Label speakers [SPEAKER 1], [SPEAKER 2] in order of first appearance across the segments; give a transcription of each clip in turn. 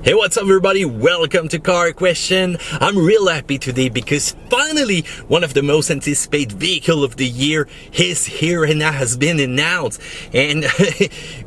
[SPEAKER 1] Hey, what's up everybody? Welcome to Car Question. I'm real happy today because finally one of the most anticipated vehicle of the year is here and has been announced. And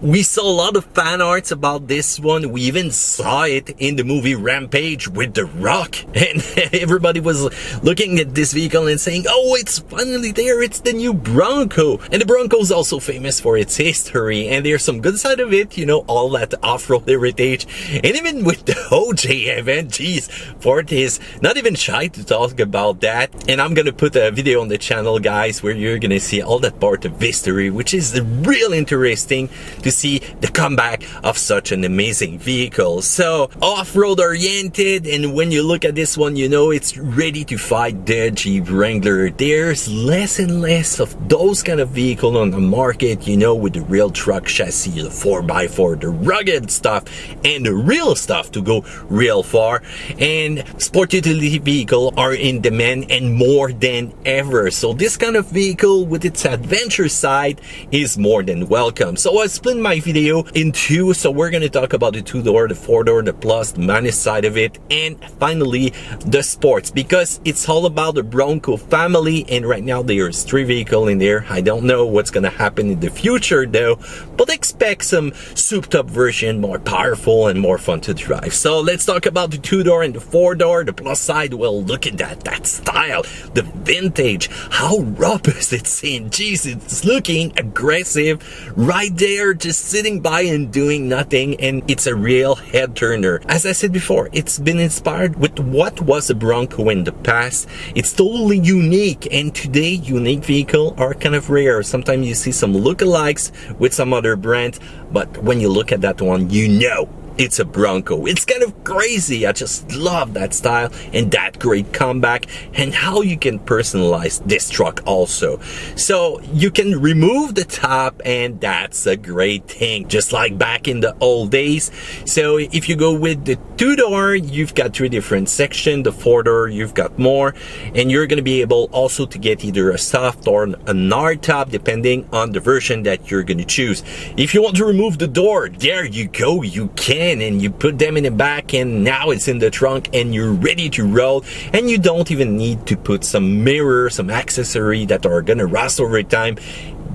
[SPEAKER 1] we saw a lot of fan arts about this one. We even saw it in the movie Rampage with The Rock. And everybody was looking at this vehicle and saying, oh, it's finally there. It's the new Bronco. And the Bronco is also famous for its history. And there's some good side of it, you know, all that off-road heritage. And even with the OJ event, geez, Ford is not even shy to talk about that. And I'm gonna put a video on the channel, guys, where you're gonna see all that part of history, which is real interesting to see the comeback of such an amazing vehicle. So off-road oriented, and when you look at this one, you know it's ready to fight the Jeep Wrangler. There's less and less of those kind of vehicle on the market, you know, with the real truck chassis, the 4x4, the rugged stuff, and the real stuff to go real far. And sport utility vehicle are in demand and more than ever. So this kind of vehicle with its adventure side is more than welcome. So I split my video in two. So we're going to talk about the two-door, the four-door, the plus, the minus side of it, and finally the sports, because it's all about the Bronco family. And right now there's 3 vehicles in there. I don't know what's going to happen in the future though, but expect some souped up version, more powerful and more fun to drive. So let's talk about the two-door and the four-door. The plus side, well, look at that style, the vintage, how robust it's in. Jeez, it's looking aggressive right there, just sitting by and doing nothing, and it's a real head turner. As I said before, it's been inspired with what was a Bronco in the past. It's totally unique, and today unique vehicles are kind of rare. Sometimes you see some lookalikes with some other brands, but when you look at that one, you know it's a Bronco. It's kind of crazy. I just love that style and that great comeback, and how you can personalize this truck also. So you can remove the top, and that's a great thing, just like back in the old days. So if you go with the two-door, you've got 3 different sections. The four-door, you've got more, and you're going to be able also to get either a soft or an hard top depending on the version that you're going to choose. If you want to remove the door, there you go, you can, and you put them in the back, and now it's in the trunk and you're ready to roll. And you don't even need to put some mirror, some accessory that are gonna rust over time.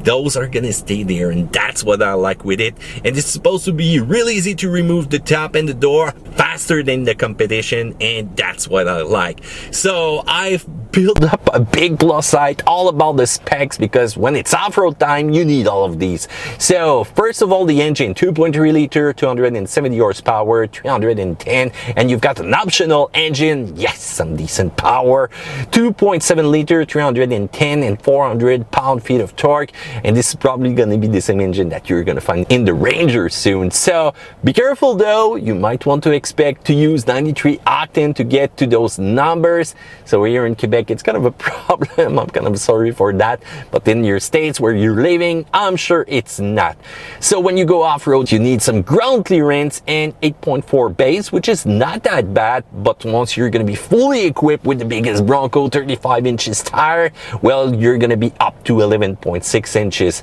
[SPEAKER 1] Those are gonna stay there, and that's what I like with it. And it's supposed to be really easy to remove the top and the door, faster than the competition, and that's what I like. So I've built up a big plus side all about the specs, because when it's off-road time, you need all of these. So first of all, the engine, 2.3 liter, 270 horsepower, 310, and you've got an optional engine, yes, some decent power, 2.7 liter, 310 and 400 pound-feet of torque. And this is probably going to be the same engine that you're going to find in the Ranger soon. So be careful though, you might want to expect to use 93 octane to get to those numbers. So here in Quebec, it's kind of a problem. I'm kind of sorry for that, but in your states where you're living, I'm sure it's not. So when you go off-road, you need some ground clearance and 8.4 base, which is not that bad. But once you're going to be fully equipped with the biggest Bronco 35 inches tire, well, you're going to be up to 11.6 inches.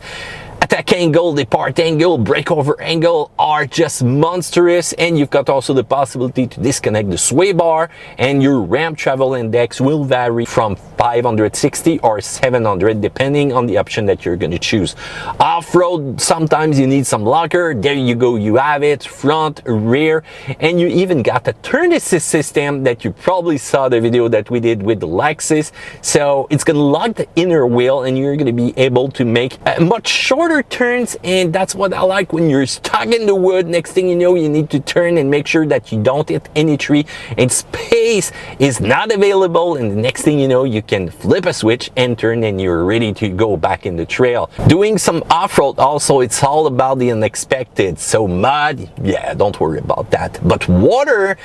[SPEAKER 1] Attack angle, depart angle, breakover angle are just monstrous, and you've got also the possibility to disconnect the sway bar, and your ramp travel index will vary from 560 or 700 depending on the option that you're going to choose. Off-road, sometimes you need some locker. There you go, you have it, front, rear, and you even got a turn assist system that you probably saw the video that we did with the Lexus. So it's going to lock the inner wheel, and you're going to be able to make a much shorter turns, and that's what I like. When you're stuck in the wood, next thing you know, you need to turn and make sure that you don't hit any tree, and space is not available, and the next thing you know, you can flip a switch and turn, and you're ready to go back in the trail. Doing some off-road also, it's all about the unexpected. So mud, yeah, don't worry about that. But water,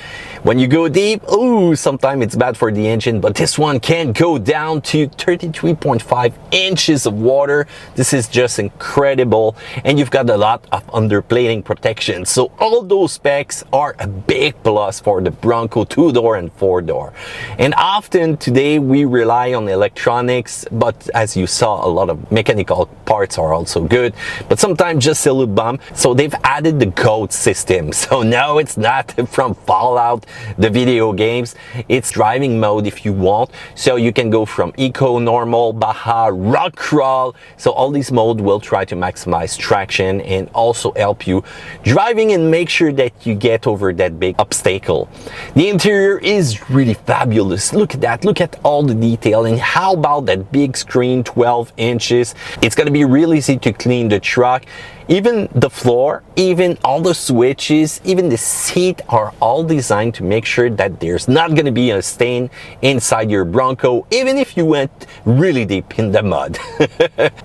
[SPEAKER 1] when you go deep, oh, sometimes it's bad for the engine, but this one can go down to 33.5 inches of water. This is just incredible, and you've got a lot of underplating protection. So all those specs are a big plus for the Bronco two-door and four-door. And often today we rely high on electronics, but as you saw, a lot of mechanical parts are also good, but sometimes just a little bump. So they've added the G.O.A.T system. So no, it's not from Fallout, the video games. It's driving mode if you want. So you can go from Eco, Normal, Baja, Rock Crawl. So all these modes will try to maximize traction and also help you driving and make sure that you get over that big obstacle. The interior is really fabulous. Look at that. Look at all the detail. And how about that big screen, 12 inches? It's going to be really easy to clean the truck. Even the floor, even all the switches, even the seat are all designed to make sure that there's not going to be a stain inside your Bronco, even if you went really deep in the mud.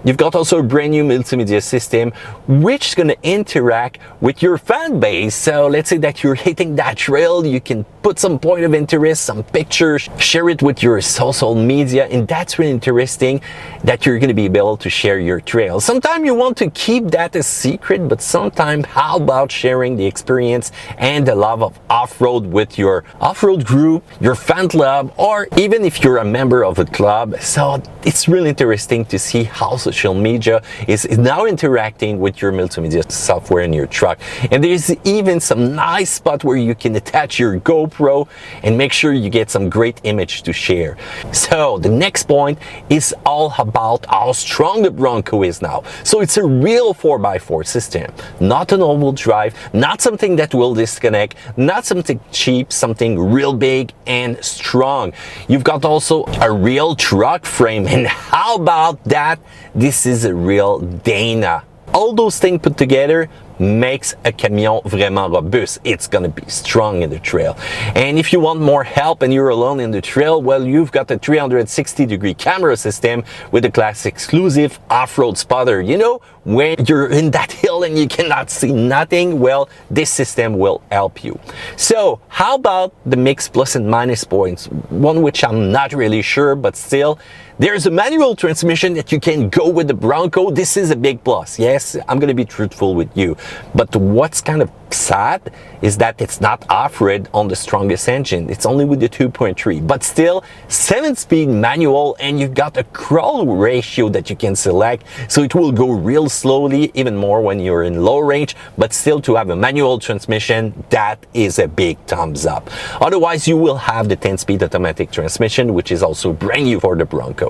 [SPEAKER 1] You've got also a brand new multimedia system, which is going to interact with your fan base. So let's say that you're hitting that trail, you can put some point of interest, some pictures, share it with your social media, and that's really interesting that you're going to be able to share your trail. Sometimes you want to keep that a secret, but sometimes how about sharing the experience and the love of off-road with your off-road group, your fan club, or even if you're a member of a club. So it's really interesting to see how social media is now interacting with your multimedia software in your truck. And there's even some nice spot where you can attach your GoPro and make sure you get some great image to share. So the next point is all about how strong the Bronco is now. So it's a real 4x4 system, not an all-wheel drive, not something that will disconnect, not something cheap, something real big and strong. You've got also a real truck frame, and how about that? This is a real Dana. All those things put together makes a camion vraiment robuste. It's gonna be strong in the trail. And if you want more help and you're alone in the trail, well, you've got a 360-degree camera system with a class exclusive off-road spotter. You know, when you're in that hill and you cannot see nothing, well, this system will help you. So how about the mixed plus and minus points? One which I'm not really sure, but still, there's a manual transmission that you can go with the Bronco. This is a big plus. Yes, I'm going to be truthful with you. But what's kind of sad is that it's not off-road on the strongest engine. It's only with the 2.3. But still, 7-speed manual, and you've got a crawl ratio that you can select. So it will go real slowly, even more when you're in low range. But still, to have a manual transmission, that is a big thumbs up. Otherwise, you will have the 10-speed automatic transmission, which is also brand new for the Bronco.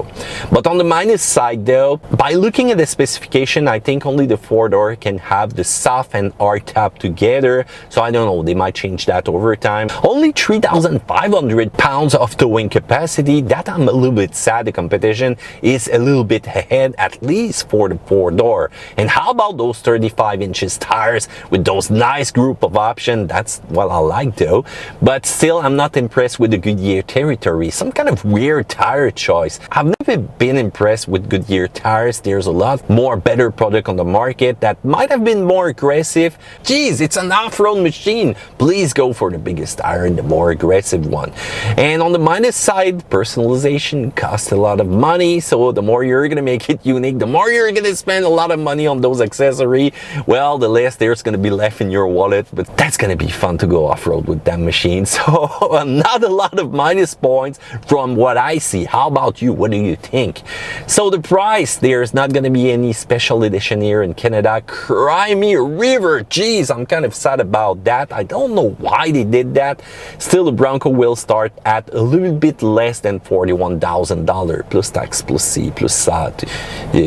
[SPEAKER 1] But on the minus side though, by looking at the specification, I think only the 4-door can have the soft and hard top together. So I don't know, they might change that over time. Only 3,500 pounds of towing capacity. That I'm a little bit sad. The competition is a little bit ahead, at least for the 4-door. And how about those 35 inches tires with those nice group of options? That's what I like though. But still, I'm not impressed with the Goodyear territory. Some kind of weird tire choice. I've never been impressed with Goodyear tires. There's a lot more better product on the market that might have been more aggressive. Geez, it's an off-road machine. Please go for the biggest tire and the more aggressive one. And on the minus side, personalization costs a lot of money. So the more you're going to make it unique, the more you're going to spend a lot of money on those accessories. Well, the less there's going to be left in your wallet. But that's going to be fun to go off-road with that machine. So not a lot of minus points from what I see. How about you? What do you think? So the price, there's not going to be any special edition here in Canada. Crimea River, geez, I'm kind of sad about that. I don't know why they did that. Still, the Bronco will start at a little bit less than $41,000 plus tax, plus C, plus ça.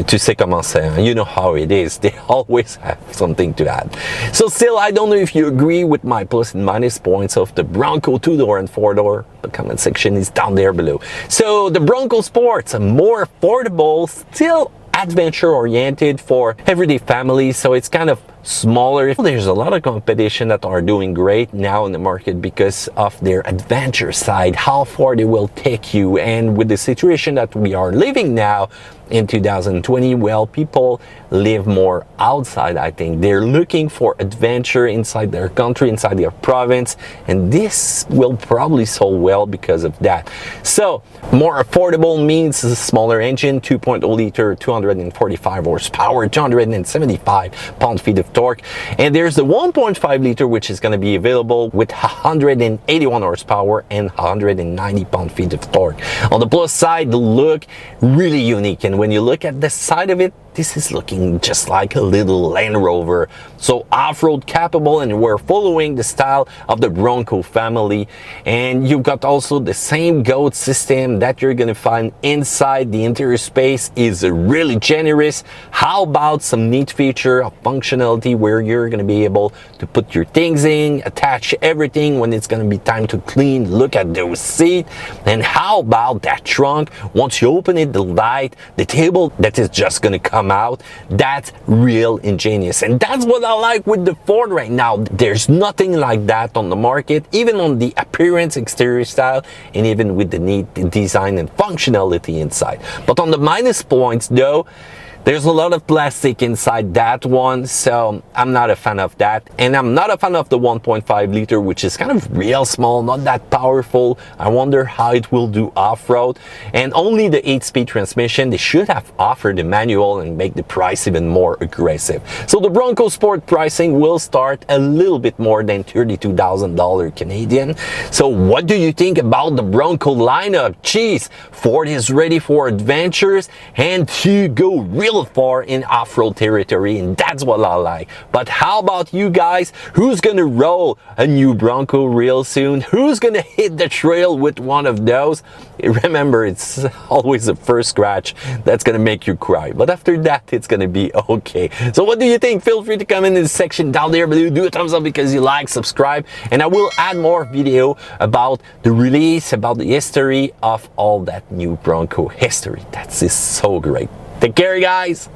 [SPEAKER 1] Tu sais comment c'est. You know how it is. They always have something to add. So still, I don't know if you agree with my plus and minus points of the Bronco 2-door and 4-door. The comment section is down there below. So the Bronco Sports, a more affordable, still adventure oriented for everyday families. So it's kind of smaller. There's a lot of competition that are doing great now in the market because of their adventure side, how far they will take you. And with the situation that we are living now in 2020, well, people live more outside. I think they're looking for adventure inside their country, inside their province, and this will probably sell well because of that. So more affordable means a smaller engine, 2.0 liter, 245 horsepower, 275 pound-feet of torque. And there's the 1.5 liter, which is going to be available with 181 horsepower and 190 pound-feet of torque. On the plus side, the look really unique, and when you look at the side of it, this is looking just like a little Land Rover. So off-road capable, and we're following the style of the Bronco family. And you've got also the same G.O.A.T system that you're gonna find inside. The interior space is really generous. How about some neat feature of functionality where you're gonna be able to put your things in, attach everything when it's gonna be time to clean. Look at those seats. And how about that trunk? Once you open it, the light, the table that is just gonna come out, that's real ingenious. And that's what I like with the Ford right now. There's nothing like that on the market, even on the appearance, exterior style, and even with the neat design and functionality inside. But on the minus points though, there's a lot of plastic inside that one, so I'm not a fan of that. And I'm not a fan of the 1.5 liter, which is kind of real small, not that powerful. I wonder how it will do off-road. And only the 8-speed transmission. They should have offered a manual and make the price even more aggressive. So the Bronco Sport pricing will start a little bit more than $32,000 Canadian. So what do you think about the Bronco lineup? Geez, Ford is ready for adventures and to go real far in off-road territory, and that's what I like. But how about you guys? Who's gonna roll a new Bronco real soon? Who's gonna hit the trail with one of those? Remember, it's always the first scratch that's gonna make you cry, but after that it's gonna be okay. So what do you think? Feel free to comment in the section down there below. Do a thumbs up because you like, subscribe, and I will add more video about the release, about the history of all that new Bronco history. That's just so great. Take care, guys.